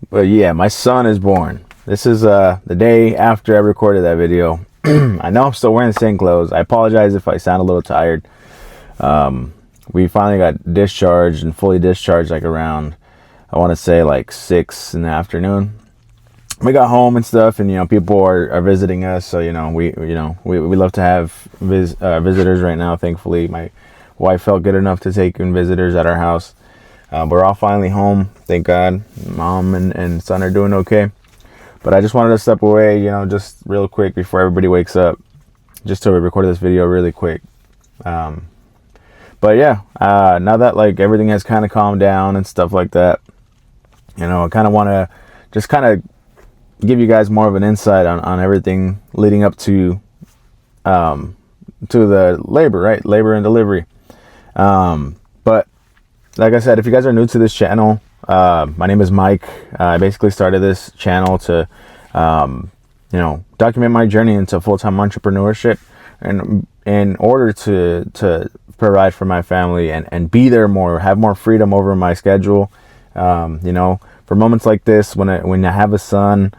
But yeah, my son is born. This is the day after I recorded that video. I know I'm still wearing the same clothes. I apologize if I sound a little tired. We finally got discharged and fully discharged like around, I want to say like 6 in the afternoon. We got home and stuff, and people are visiting us. So we love to have visitors right now. Thankfully, my wife felt good enough to take in visitors at our house. We're all finally home, thank God. Mom and son are doing okay. But I just wanted to step away, just real quick before everybody wakes up, just to record this video really quick. But yeah, now that like everything has kind of calmed down and stuff like that, I kind of want to just kind of give you guys more of an insight on everything leading up to the labor, right? Labor and delivery. But like I said, if you guys are new to this channel, my name is Mike. I basically started this channel to, document my journey into full-time entrepreneurship, and in order to provide for my family and be there more, have more freedom over my schedule. For moments like this, when I have a son,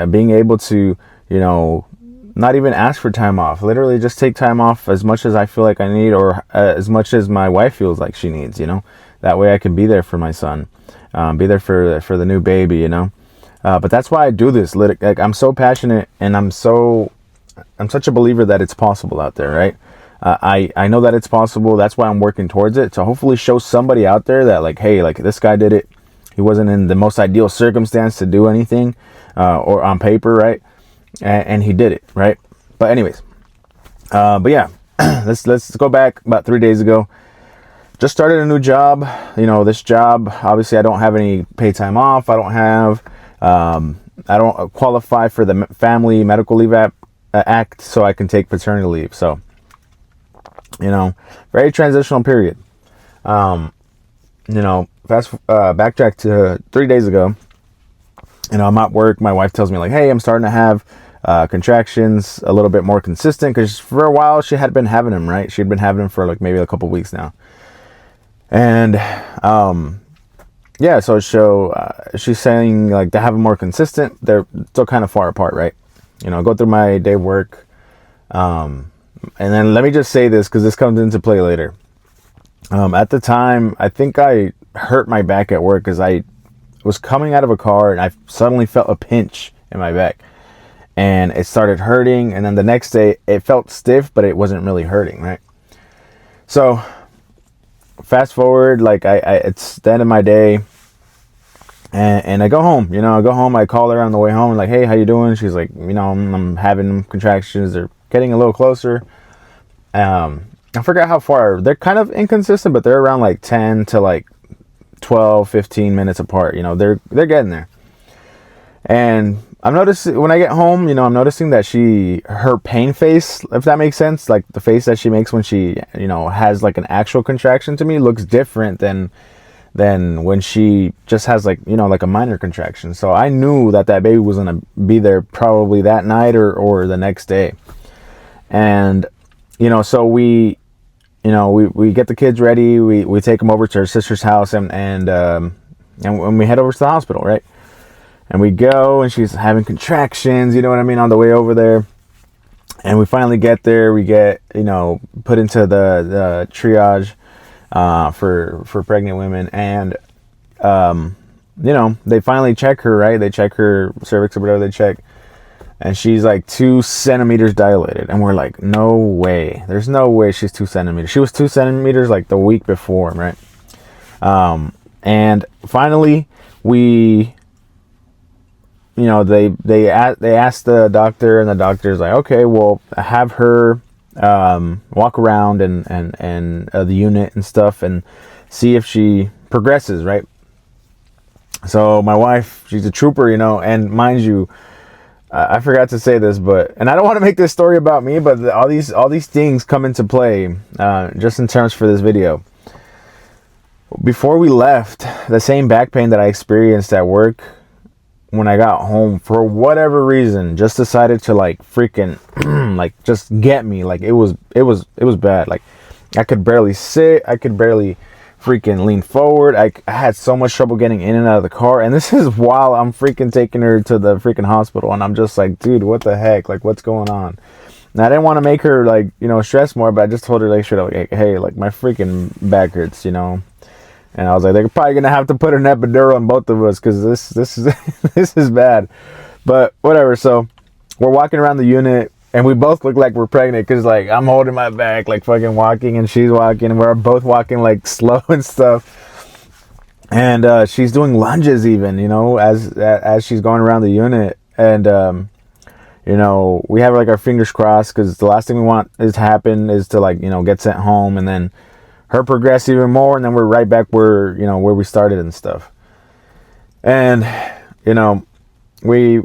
being able to, not even ask for time off, literally just take time off as much as I feel like I need, or as much as my wife feels like she needs, that way I can be there for my son, be there for the new baby, but that's why I do this. Like, I'm so passionate, and I'm such a believer that it's possible out there, right? I know that it's possible. That's why I'm working towards it, to hopefully show somebody out there that, like, hey, like, this guy did it. He wasn't in the most ideal circumstance to do anything, or on paper, right? And he did it, right? But anyways, but yeah, let's go back about 3 days ago. Just started a new job. This job, obviously I don't have any paid time off. I don't qualify for the Family Medical Leave Act, so I can take paternity leave. So, very transitional period. Backtrack to 3 days ago. I'm at work. My wife tells me, like, hey, I'm starting to have contractions a little bit more consistent, because for a while she had been having them, right? She'd been having them for like maybe a couple weeks now. And so she's saying, like, to have them more consistent, they're still kind of far apart, right? Go through my day of work. And then let me just say this, because this comes into play later. At the time, I think I hurt my back at work, because I was coming out of a car and I suddenly felt a pinch in my back, and it started hurting. And then the next day it felt stiff, but it wasn't really hurting, right? So fast forward, like it's the end of my day, and I go home. I call her on the way home, like, hey, how you doing? She's like, I'm having contractions. They're getting a little closer. I forgot how far. They're kind of inconsistent, but they're around like 10 to like 12, 15 minutes apart. They're getting there. And I'm noticing when I get home, I'm noticing that her pain face, if that makes sense, like the face that she makes when she, has like an actual contraction, to me looks different than when she just has like, like a minor contraction. So I knew that baby was going to be there probably that night or the next day. And, so we get the kids ready. We take them over to her sister's house, and we head over to the hospital, right? And we go, and she's having contractions, on the way over there. And we finally get there. We get, put into the triage for pregnant women. And, they finally check her, right? They check her cervix or whatever they check. And she's like 2 centimeters dilated. And we're like, no way. There's no way she's 2 centimeters. She was 2 centimeters like the week before, right? And finally, they asked the doctor, and the doctor's like, okay, well, have her walk around and the unit and stuff, and see if she progresses, right? So my wife, she's a trooper, and mind you, I forgot to say this, and I don't want to make this story about me, but all these things come into play just in terms for this video. Before we left, the same back pain that I experienced at work, when I got home, for whatever reason, just decided to like freaking like just get me. Like it was bad. Like I could barely sit, I could barely freaking lean forward. I had so much trouble getting in and out of the car, and this is while I'm freaking taking her to the freaking hospital, and I'm just like, dude, what the heck, like, what's going on? And I didn't want to make her, like, you know, stress more, but I just told her, like, straight up, like, hey, like, my freaking back hurts, you know. And I was like, they're probably gonna have to put an epidural on both of us, because this is this is bad. But whatever. So we're walking around the unit, and we both look like we're pregnant, because, like, I'm holding my back, like, fucking walking, and she's walking, and we're both walking, like, slow and stuff. And she's doing lunges even, you know, as she's going around the unit. And you know, we have, like, our fingers crossed, because the last thing we want is to happen is to, like, you know, get sent home, and then her progress even more, and then we're right back where, you know, where we started and stuff. And, you know, you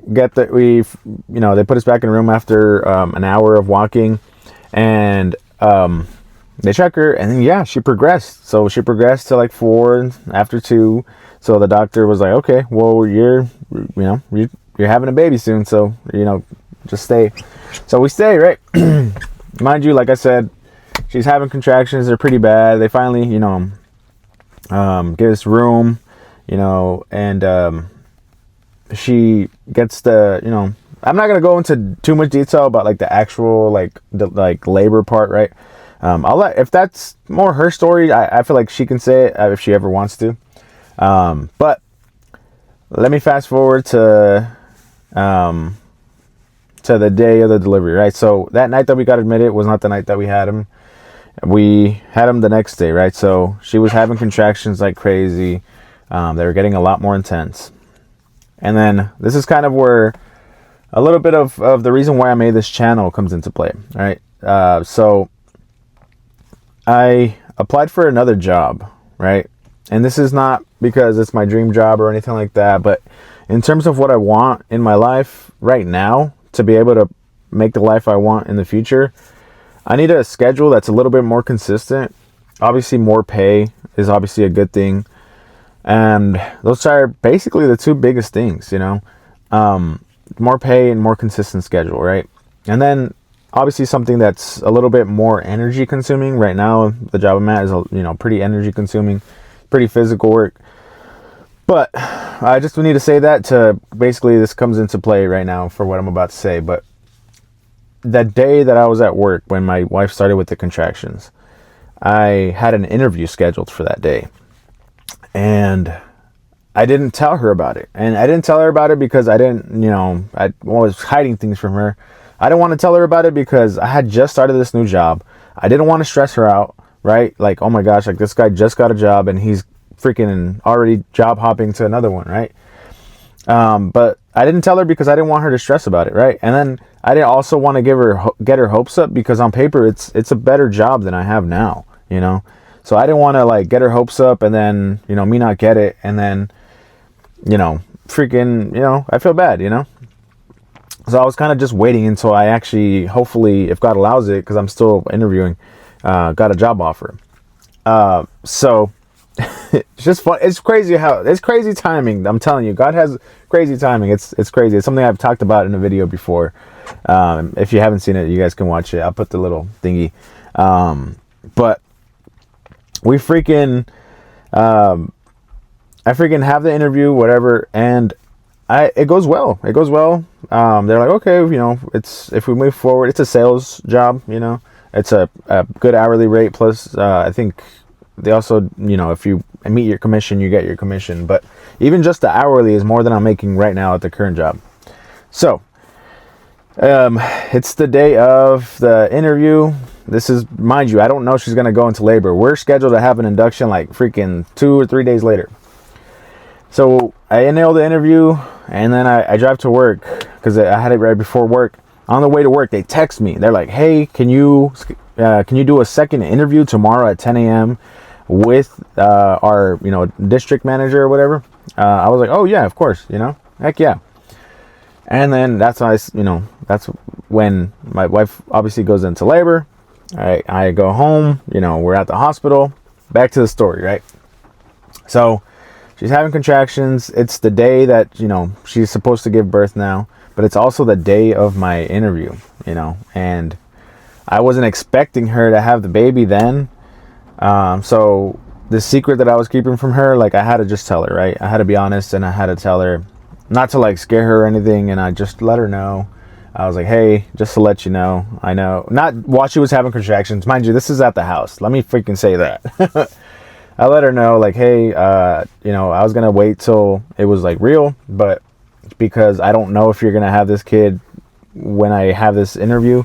know, they put us back in the room after an hour of walking, and they check her, and then, yeah, she progressed. So she progressed to, like, 4 after 2. So the doctor was like, okay, well, you're having a baby soon, so, you know, just stay. So we stay, right? Mind you, like I said, she's having contractions. They're pretty bad. They finally, you know, give us room, you know, and she gets the, you know, I'm not gonna go into too much detail about, like, the actual, like, the, like, labor part, right? I'll let, if that's more her story, I feel like she can say it if she ever wants to. But let me fast forward to the day of the delivery, right? So that night that we got admitted was not the night that we had him. We had him the next day, right? So she was having contractions like crazy. They were getting a lot more intense. And then this is kind of where a little bit of the reason why I made this channel comes into play, right? So I applied for another job, right? And this is not because it's my dream job or anything like that, but in terms of what I want in my life right now, to be able to make the life I want in the future, I need a schedule that's a little bit more consistent. Obviously, more pay is obviously a good thing. And those are basically the two biggest things, you know. More pay and more consistent schedule, right? And then obviously something that's a little bit more energy consuming. Right now, the job I'm at is, you know, pretty energy consuming, pretty physical work. But I just need to say that to basically this comes into play right now for what I'm about to say. But that day that I was at work when my wife started with the contractions, I had an interview scheduled for that day. And I didn't tell her about it. And I didn't tell her about it because I didn't, you know, I was hiding things from her. I didn't want to tell her about it because I had just started this new job. I didn't want to stress her out, right? Like, oh my gosh, like, this guy just got a job and he's freaking already job hopping to another one, right? But I didn't tell her because I didn't want her to stress about it, right? And then I didn't also want to get her hopes up, because on paper it's a better job than I have now, you know. So I didn't want to, like, get her hopes up and then, you know, me not get it, and then, you know, freaking, you know, I feel bad, you know. So I was kind of just waiting until I actually, hopefully, if God allows it, because I'm still interviewing, got a job offer. So it's just fun. It's crazy timing. I'm telling you, God has crazy timing. It's crazy. It's something I've talked about in a video before. If you haven't seen it, you guys can watch it. I'll put the little thingy. But we freaking, I freaking have the interview, whatever, and it goes well. It goes well. They're like, okay, you know, if we move forward, it's a sales job, you know, it's a good hourly rate. Plus, I think they also, you know, if you meet your commission, you get your commission. But even just the hourly is more than I'm making right now at the current job. So, it's the day of the interview. This is, mind you, I don't know she's going to go into labor. We're scheduled to have an induction like freaking 2 or 3 days later. So I nailed the interview, and then I drive to work because I had it right before work. On the way to work, they text me. They're like, hey, can you do a second interview tomorrow at 10 a.m. with our, you know, district manager or whatever? I was like, oh yeah, of course, you know, heck yeah. And then that's when my wife obviously goes into labor. I go home, you know, we're at the hospital. Back to the story, right? So she's having contractions. It's the day that, you know, she's supposed to give birth now, but it's also the day of my interview, you know, and I wasn't expecting her to have the baby then. So the secret that I was keeping from her, like I had to just tell her, right? I had to be honest, and I had to tell her, not to like scare her or anything, and I just let her know. I was like, hey, just to let you know, I know, not while she was having contractions, mind you, this is at the house. Let me freaking say that. I let her know, like, hey, you know, I was gonna wait till it was like real, but because I don't know if you're gonna have this kid when I have this interview,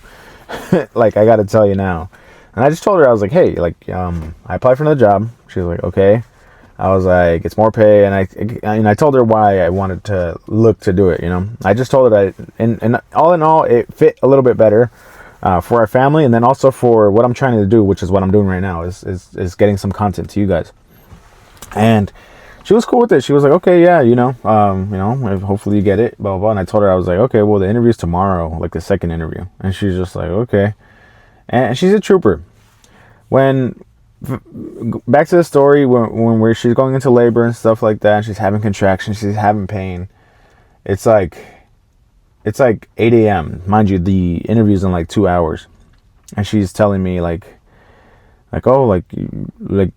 like I gotta tell you now. And I just told her, I was like, hey, like, I applied for another job. She was like, okay. I was like, it's more pay, and I told her why I wanted to look to do it. You know, I just told her that, and all in all, it fit a little bit better for our family, and then also for what I'm trying to do, which is what I'm doing right now, is getting some content to you guys. And she was cool with it. She was like, okay, yeah, you know, hopefully you get it, blah, blah, blah. And I told her, I was like, okay, well, the interview's tomorrow, like the second interview. And she's just like, okay. And she's a trooper. Back to the story, when she's going into labor and stuff like that, she's having contractions, she's having pain. It's like 8 a.m. Mind you, the interview's in like 2 hours. And she's telling me like, oh, like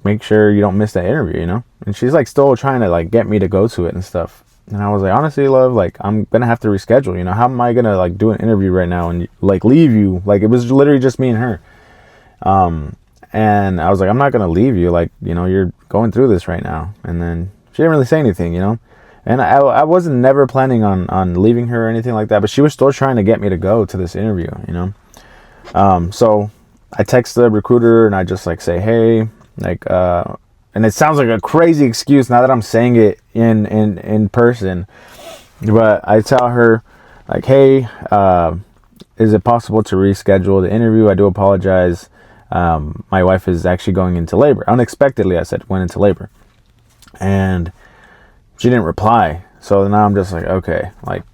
make sure you don't miss that interview, you know? And she's like still trying to like get me to go to it and stuff. And I was like, honestly, love, like I'm gonna have to reschedule, you know? How am I gonna like do an interview right now and like leave you? Like it was literally just me and her. And I was like, I'm not gonna leave you, like, you know, you're going through this right now. And then she didn't really say anything, you know? And I wasn't never planning on leaving her or anything like that, but she was still trying to get me to go to this interview, you know? So I text the recruiter and I just like say, hey, like, and it sounds like a crazy excuse now that I'm saying it in person, but I tell her like, hey, is it possible to reschedule the interview? I do apologize. My wife is actually going into labor. Unexpectedly, I said, went into labor. And she didn't reply. So now I'm just like, okay, like,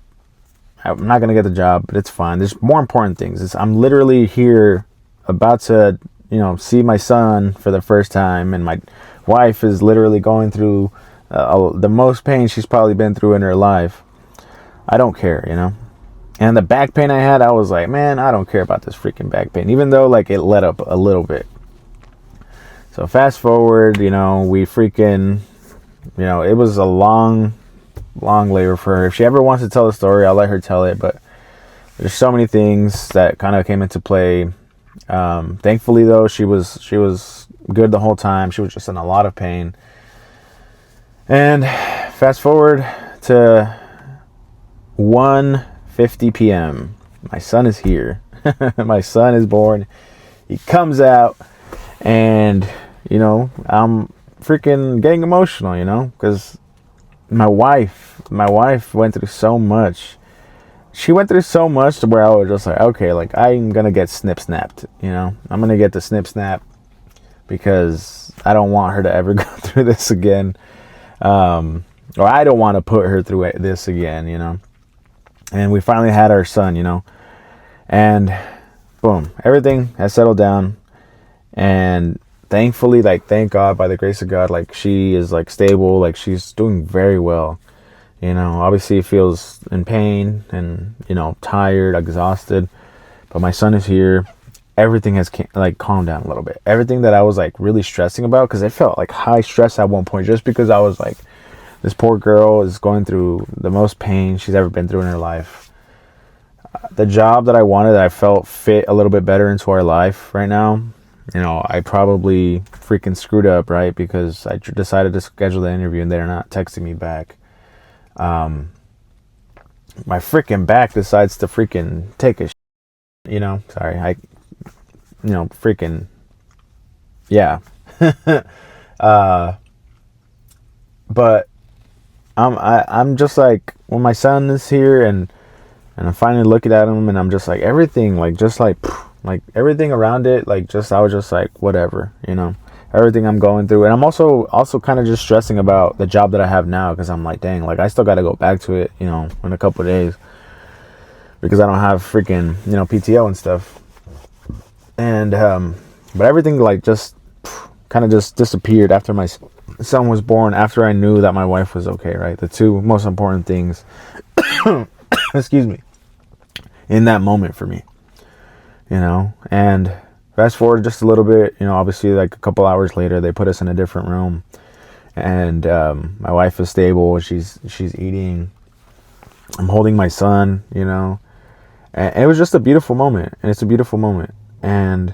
I'm not going to get the job, but it's fine. There's more important things. I'm literally here about to, you know, see my son for the first time. And my wife is literally going through the most pain she's probably been through in her life. I don't care, you know. And the back pain I had, I was like, man, I don't care about this freaking back pain, even though like it let up a little bit. So fast forward, you know, we freaking, you know, it was a long labor for her. If she ever wants to tell the story, I'll let her tell it. But there's so many things that kind of came into play. Thankfully, though, she was good the whole time. She was just in a lot of pain. And fast forward to 1:50 p.m. My son is here. My son is born. He comes out, and you know, I'm freaking getting emotional, you know, because my wife went through so much. She went through so much to where I was just like, okay, like I'm gonna get snip-snapped, you know. I'm gonna get the snip-snap because I don't want her to ever go through this again. Or I don't want to put her through this again, you know. And we finally had our son, you know. And boom, everything has settled down. And thankfully, like, thank God, by the grace of God, like, she is like stable, like she's doing very well. You know, obviously feels in pain and, you know, tired, exhausted. But my son is here. Everything has like calmed down a little bit. Everything that I was like really stressing about, because I felt like high stress at one point, just because I was like, this poor girl is going through the most pain she's ever been through in her life. The job that I wanted, that I felt fit a little bit better into our life right now, you know, I probably freaking screwed up, right? Because I decided to schedule the interview and they're not texting me back. My freaking back decides to freaking take a you know, sorry, freaking, yeah. But I'm just like, when my son is here and I'm finally looking at him and I'm just like, everything, like, just like everything around it, like, just, I was just like, whatever, you know, everything I'm going through. And I'm also kind of just stressing about the job that I have now, because I'm like, dang, like, I still got to go back to it, you know, in a couple of days, because I don't have freaking, you know, PTO and stuff. And but everything like just kind of just disappeared after my son was born, after I knew that my wife was okay, right? The two most important things excuse me, in that moment for me, you know. And Fast forward just a little bit, obviously like a couple hours later, they put us in a different room, and my wife is stable. She's eating. I'm holding my son, and it was just a beautiful moment, and it's a beautiful moment, and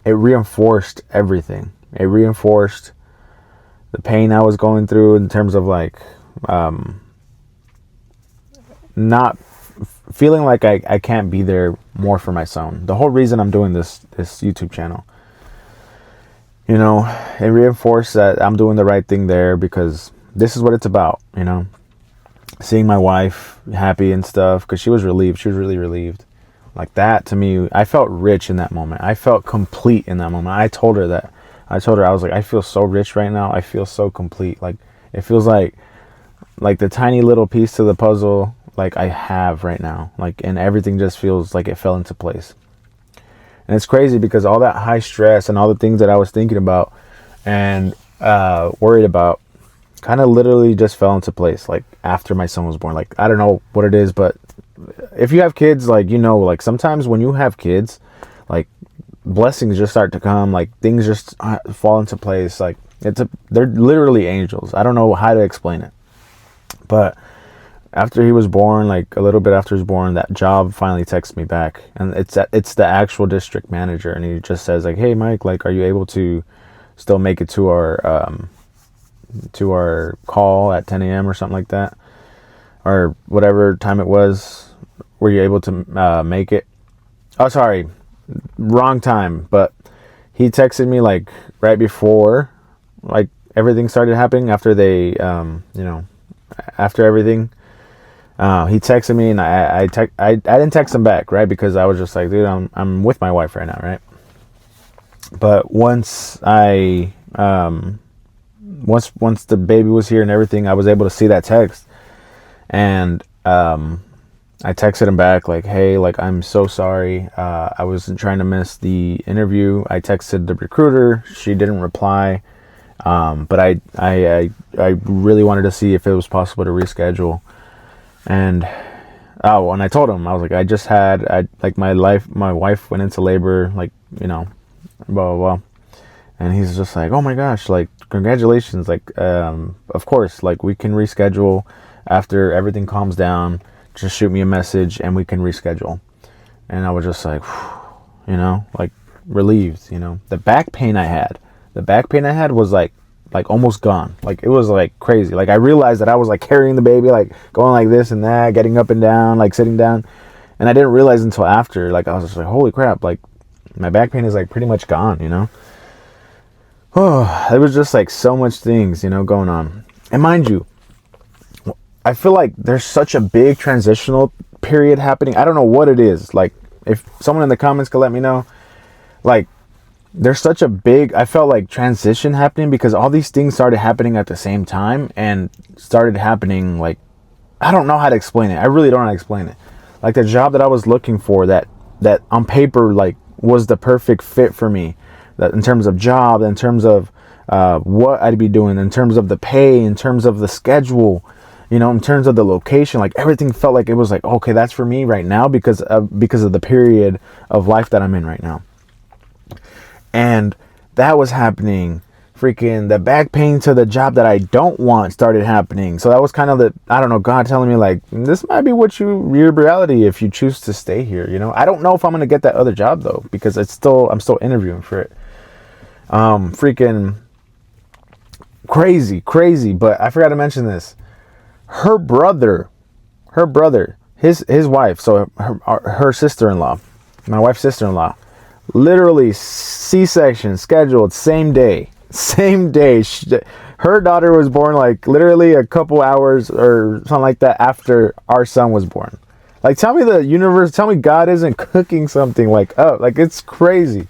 it reinforced everything. It reinforced the pain I was going through in terms of like not feeling like I can't be there more for my son. The whole reason I'm doing this YouTube channel, it reinforced that I'm doing the right thing there, because this is what it's about, seeing my wife happy and stuff, because she was relieved. She was really relieved. Like that, to me, I felt rich in that moment. I felt complete in that moment. I told her that. I was like, I feel so rich right now. I feel so complete. Like, it feels like the tiny little piece to the puzzle, like I have right now. Like, and everything just feels like it fell into place. And it's crazy because all that high stress and all the things that I was thinking about and worried about kind of literally just fell into place, like after my son was born. Like, I don't know what it is, but if you have kids, like, like sometimes when you have kids, like blessings just start to come, like things just fall into place. Like they're literally angels. I don't know how to explain it, but after he was born, like a little bit after he was born, that job finally texts me back, and it's the actual district manager, and he just says like, hey Mike, like, are you able to still make it to our call at 10 a.m. or something like that, or whatever time it was? Were you able to make it? Oh, sorry, wrong time. But he texted me like right before, like everything started happening, after they, after everything. He texted me, and I didn't text him back, right? Because I was just like, dude, I'm with my wife right now, right? But once the baby was here and everything, I was able to see that text, and I texted him back like, hey, like, I'm so sorry. I was trying to miss the interview. I texted the recruiter. She didn't reply. But I really wanted to see if it was possible to reschedule. And I told him, I was like, my wife went into labor, like, blah, blah, blah. And he's just like, oh my gosh, like, congratulations. Like, of course, like, we can reschedule after everything calms down. Just shoot me a message and we can reschedule. And I was just like, like relieved, The back pain I had was like almost gone. Like, it was like crazy. Like, I realized that I was like carrying the baby, like going like this and that, getting up and down, like sitting down. And I didn't realize until after, like, I was just like, holy crap, like my back pain is like pretty much gone, Oh, it was just like so much things, going on. And mind you, I feel like there's such a big transitional period happening. I don't know what it is. Like, if someone in the comments could let me know, like, there's such a big, I felt like, transition happening, because all these things started happening at the same time and started happening, like, I don't know how to explain it. I really don't know how to explain it. Like, the job that I was looking for, that on paper, like, was the perfect fit for me, that in terms of job, in terms of what I'd be doing, in terms of the pay, in terms of the schedule, in terms of the location, like everything felt like it was like, okay, that's for me right now, because of the period of life that I'm in right now. And that was happening. Freaking the back pain to the job that I don't want started happening. So that was kind of God telling me, like, this might be your reality if you choose to stay here. I don't know if I'm going to get that other job though, because I'm still interviewing for it. Freaking crazy. But I forgot to mention this. Her brother, his wife, so her sister-in-law, my wife's sister-in-law, literally C-section scheduled same day. Her daughter was born like literally a couple hours or something like that after our son was born. Like, tell me God isn't cooking something like up. Like, it's crazy.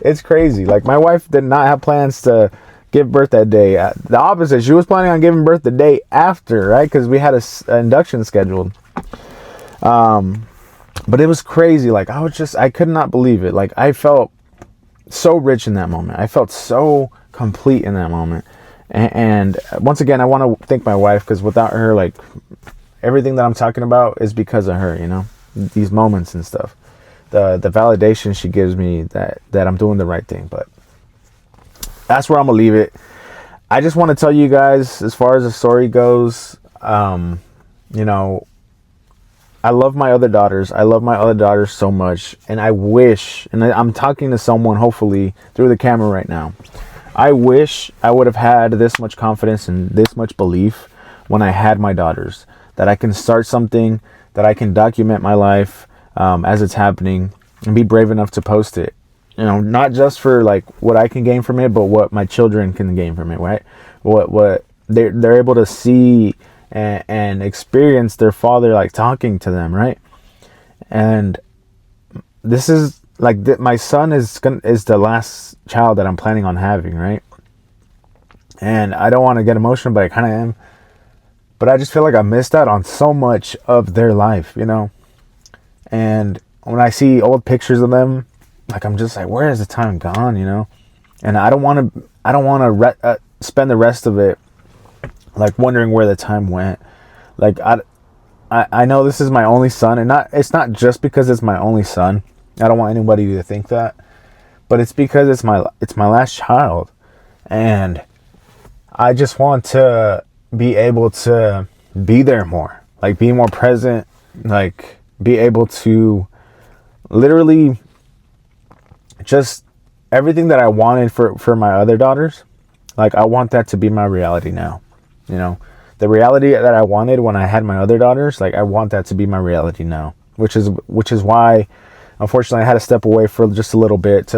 Like, my wife did not have plans to give birth that day. The opposite, she was planning on giving birth the day after, right? Because we had an induction scheduled. But it was crazy. Like, I could not believe it. Like, I felt so rich in that moment. I felt so complete in that moment. And once again, I want to thank my wife, because without her, like, everything that I'm talking about is because of her, these moments and stuff. the validation she gives me that I'm doing the right thing. But that's where I'm gonna leave it. I just want to tell you guys, as far as the story goes, you know, I love my other daughters. I love my other daughters so much, and I wish, and I'm talking to someone hopefully through the camera right now. I wish I would have had this much confidence and this much belief when I had my daughters, that I can start something, that I can document my life as it's happening, and be brave enough to post it. You know, not just for like what I can gain from it, but what my children can gain from it, right? What they're able to see and experience their father like talking to them, right? And this is like my son is the last child that I'm planning on having, right? And I don't want to get emotional, but I kind of am. But I just feel like I missed out on so much of their life, you know? And when I see old pictures of them, like, I'm just like, where has the time gone, you know? And I don't want to spend the rest of it like wondering where the time went. Like, I know this is my only son, and it's not just because it's my only son. I don't want anybody to think that, but it's because it's my last child, and I just want to be able to be there more, like be more present, like be able to literally just everything that I wanted for my other daughters. Like, I want that to be my reality now, you know, the reality that I wanted when I had my other daughters. Like, I want that to be my reality now, which is why, unfortunately, I had to step away for just a little bit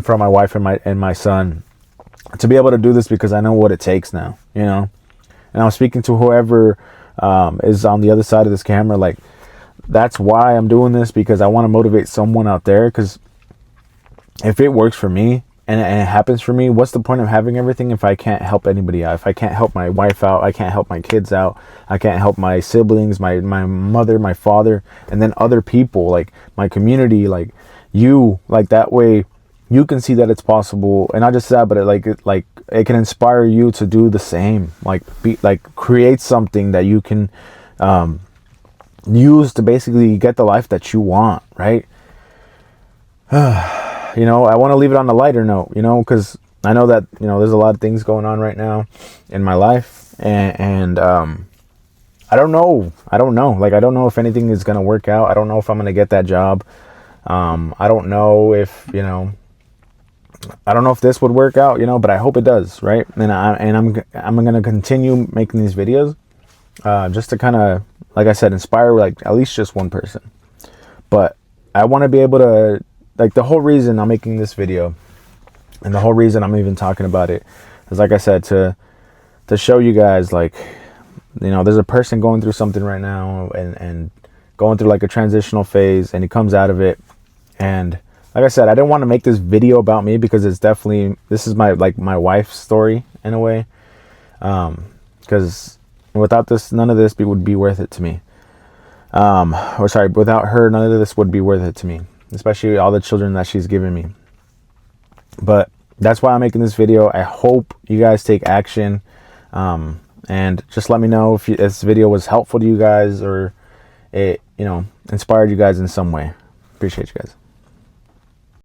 from my wife and my son to be able to do this, because I know what it takes now, you know. And I'm speaking to whoever is on the other side of this camera. Like, that's why I'm doing this, because I want to motivate someone out there. Because if it works for me and it happens for me, what's the point of having everything if I can't help anybody out? If I can't help my wife out, I can't help my kids out, I can't help my siblings, my mother, my father, and then other people, like my community, like you, like that way you can see that it's possible. And not just that, but it can inspire you to do the same. Like, create something that you can use to basically get the life that you want, right? You know, I want to leave it on a lighter note, you know, because I know that, you know, there's a lot of things going on right now in my life, and I don't know. Like, I don't know if anything is going to work out. I don't know if I'm going to get that job. I don't know if, you know, I don't know if this would work out, you know, but I hope it does, right? And I'm going to continue making these videos just to kind of, like I said, inspire like at least just one person. But I want to be able to, like, the whole reason I'm making this video and the whole reason I'm even talking about it is, like I said, to show you guys, like, you know, there's a person going through something right now and going through like a transitional phase, and he comes out of it. And like I said, I didn't want to make this video about me, because it's definitely, this is my wife's story in a way. Because without this, none of this would be worth it to me. Without her, none of this would be worth it to me, especially all the children that she's given me. But that's why I'm making this video. I hope you guys take action, and just let me know if this video was helpful to you guys, or it, you know, inspired you guys in some way. Appreciate you guys.